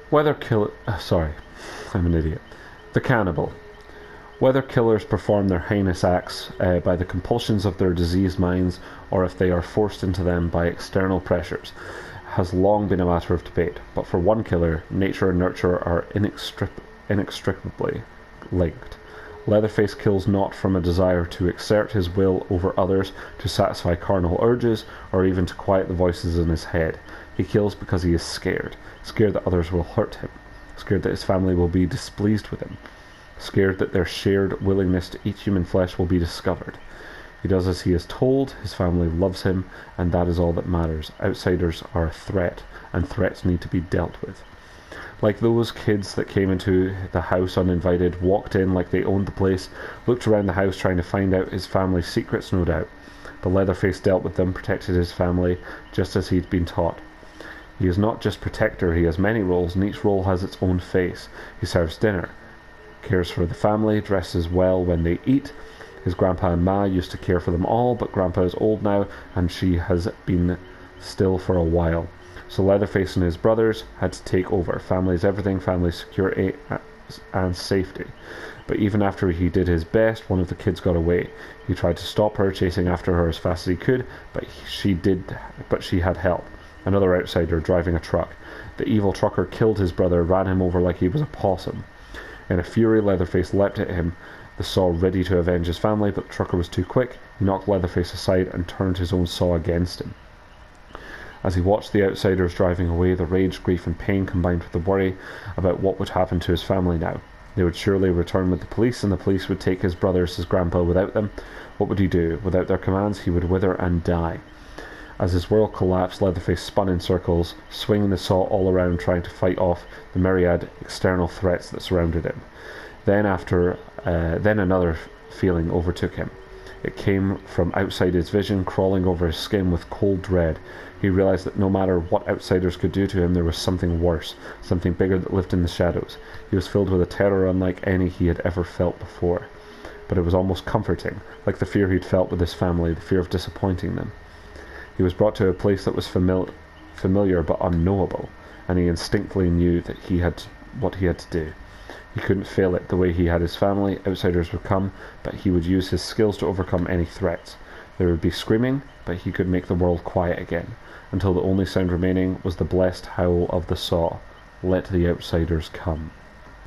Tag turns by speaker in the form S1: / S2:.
S1: Whether kill... sorry, I'm an idiot. The Cannibal. Whether killers perform their heinous acts by the compulsions of their diseased minds or if they are forced into them by external pressures has long been a matter of debate, but for one killer, nature and nurture are inextricably linked. Leatherface kills not from a desire to exert his will over others, to satisfy carnal urges, or even to quiet the voices in his head. He kills because he is scared that others will hurt him, scared that his family will be displeased with him, scared that their shared willingness to eat human flesh will be discovered. He does as he is told, his family loves him, and that is all that matters. Outsiders are a threat, and threats need to be dealt with. Like those kids that came into the house uninvited, walked in like they owned the place, looked around the house trying to find out his family's secrets, no doubt. But Leatherface dealt with them, protected his family, just as he'd been taught. He is not just protector, he has many roles, and each role has its own face. He serves dinner, cares for the family, dresses well when they eat. His grandpa and ma used to care for them all, but grandpa is old now, and she has been still for a while. So Leatherface and his brothers had to take over. Family is everything, family security and safety. But even after he did his best, one of the kids got away. He tried to stop her, chasing after her as fast as he could, but she had help. Another outsider driving a truck. The evil trucker killed his brother, ran him over like he was a possum. In a fury, Leatherface leapt at him, the saw ready to avenge his family, but the trucker was too quick. He knocked Leatherface aside and turned his own saw against him. As he watched the outsiders driving away, the rage, grief and pain combined with the worry about what would happen to his family now. They would surely return with the police, and the police would take his brothers, his grandpa, without them. What would he do? Without their commands, he would wither and die. As his world collapsed, Leatherface spun in circles, swinging the saw all around, trying to fight off the myriad external threats that surrounded him. Then another feeling overtook him. It came from outside his vision, crawling over his skin with cold dread. He realized that no matter what outsiders could do to him, there was something worse, something bigger that lived in the shadows. He was filled with a terror unlike any he had ever felt before. But it was almost comforting, like the fear he'd felt with his family, the fear of disappointing them. He was brought to a place that was familiar but unknowable, and he instinctively knew that what he had to do. He couldn't fail it the way he had his family. Outsiders would come, but he would use his skills to overcome any threats. There would be screaming, but he could make the world quiet again, until the only sound remaining was the blessed howl of the saw. Let the outsiders come.